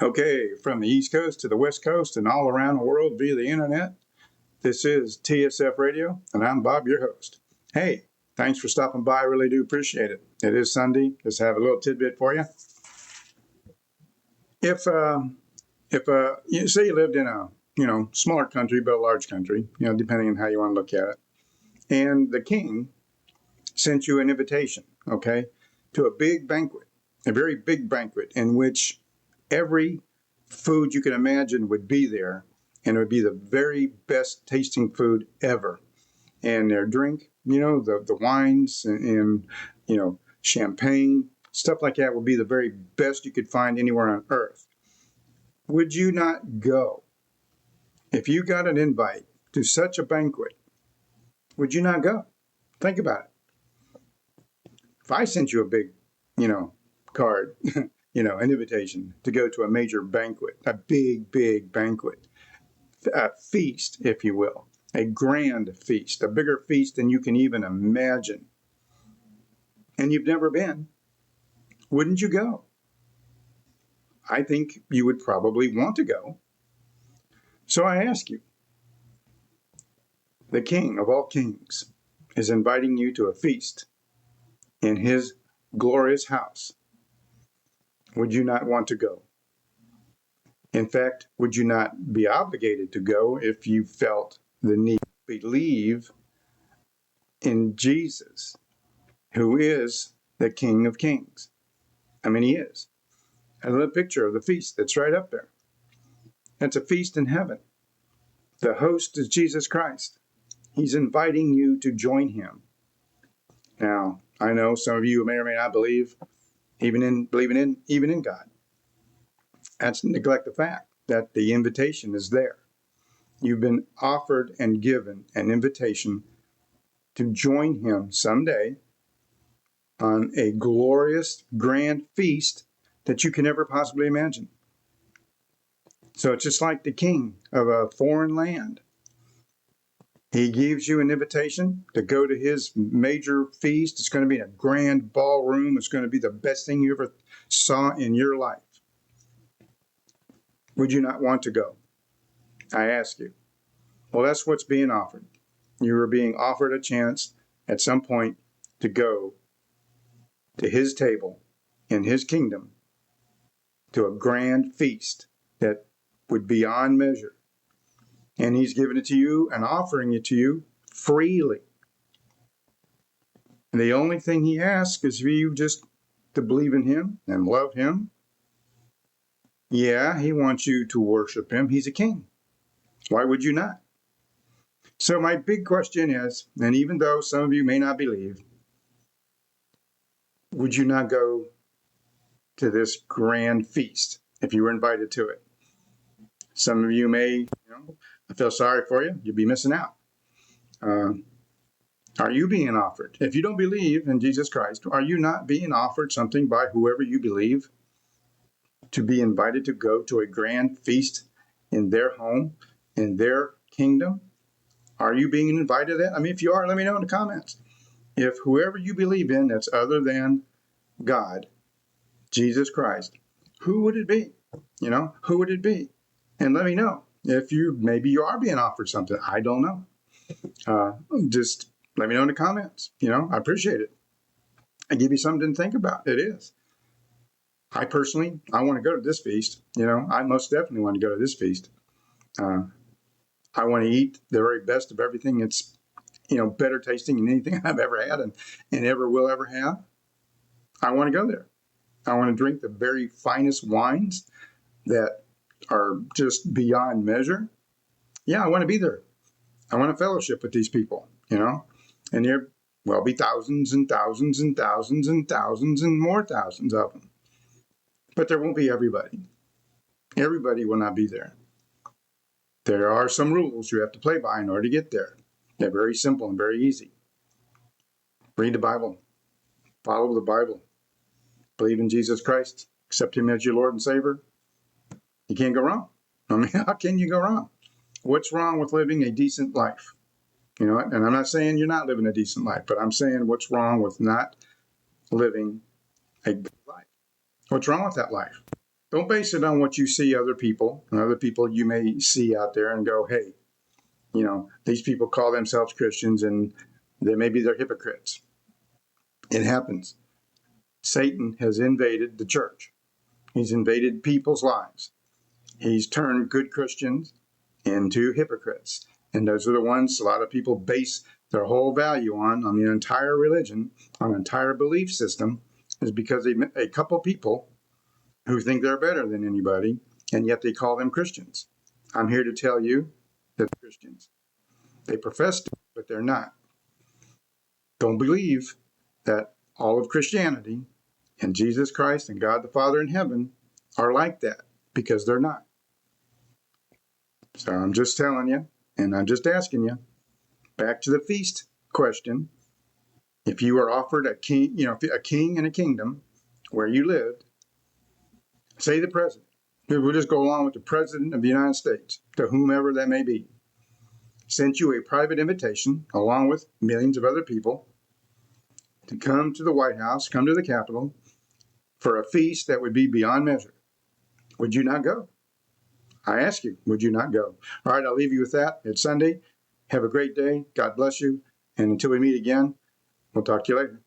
Okay, from the East Coast to the West Coast and all around the world via the internet, this is TSF Radio, and I'm Bob, your host. Hey, thanks for stopping by. I really do appreciate it. It is Sunday. Just have a little tidbit for you. If you say you lived in a smaller country but a large country, depending on how you want to look at it, and the king sent you an invitation, okay, to a big banquet, a very big banquet in which every food you can imagine would be there, and it would be the very best tasting food ever. And their drink, the wines and champagne, stuff like that would be the very best you could find anywhere on earth. Would you not go? If you got an invite to such a banquet, would you not go? Think about it. If I sent you a big, card, an invitation to go to a major banquet, a big banquet, a feast, if you will, a grand feast, a bigger feast than you can even imagine, and you've never been, wouldn't you go? I think you would probably want to go. So I ask you, the King of all kings is inviting you to a feast in his glorious house. Would you not want to go? In fact, would you not be obligated to go if you felt the need to believe in Jesus, who is the King of Kings? I mean, he is. I love a picture of the feast that's right up there. It's a feast in heaven. The host is Jesus Christ. He's inviting you to join him. Now, I know some of you may or may not believe even in God. That's neglect the fact that the invitation is there. You've been offered and given an invitation to join him someday on a glorious, grand feast that you can never possibly imagine. So it's just like the king of a foreign land. He gives you an invitation to go to his major feast. It's going to be in a grand ballroom. It's going to be the best thing you ever saw in your life. Would you not want to go? I ask you. Well, that's what's being offered. You are being offered a chance at some point to go to his table in his kingdom, to a grand feast that would be beyond measure. And he's giving it to you and offering it to you freely. And the only thing he asks is for you just to believe in him and love him. Yeah, he wants you to worship him. He's a king. Why would you not? So my big question is, and even though some of you may not believe, would you not go to this grand feast if you were invited to it? Some of you may, I feel sorry for you. You'll be missing out. Are you being offered? If you don't believe in Jesus Christ, are you not being offered something by whoever you believe to be invited to go to a grand feast in their home, in their kingdom? Are you being invited to that? I mean, if you are, let me know in the comments. If whoever you believe in that's other than God, Jesus Christ, who would it be? Who would it be? And let me know if maybe you are being offered something. I don't know. Just let me know in the comments. I appreciate it. I give you something to think about. It is. I personally, I want to go to this feast. I most definitely want to go to this feast. I want to eat the very best of everything that's, better tasting than anything I've ever had and ever will ever have. I want to go there. I want to drink the very finest wines that are just beyond measure. Yeah, I want to be there. I want to fellowship with these people, and there will be thousands and thousands and thousands and thousands and more thousands of them. But there won't be everybody. Everybody will not be there. There are some rules you have to play by in order to get there. They're very simple and very easy. Read the Bible. Follow the Bible. Believe in Jesus Christ. Accept him as your Lord and Savior. You can't go wrong. I mean, how can you go wrong? What's wrong with living a decent life? And I'm not saying you're not living a decent life, but I'm saying what's wrong with not living a good life? What's wrong with that life? Don't base it on what you see other people and other people you may see out there and go, hey, these people call themselves Christians and maybe they're hypocrites. It happens. Satan has invaded the church. He's invaded people's lives. He's turned good Christians into hypocrites. And those are the ones a lot of people base their whole value on the entire religion, on the entire belief system, is because a couple people who think they're better than anybody, and yet they call them Christians. I'm here to tell you that they're Christians. They profess to, but they're not. Don't believe that all of Christianity and Jesus Christ and God the Father in heaven are like that, because they're not. So I'm just telling you, and I'm just asking you, back to the feast question. If you were offered a king, a king in a kingdom where you lived, say the president. We'll just go along with the president of the United States, to whomever that may be, sent you a private invitation along with millions of other people to come to the White House, come to the Capitol for a feast that would be beyond measure. Would you not go? I ask you, would you not go? All right, I'll leave you with that. It's Sunday. Have a great day. God bless you. And until we meet again, we'll talk to you later.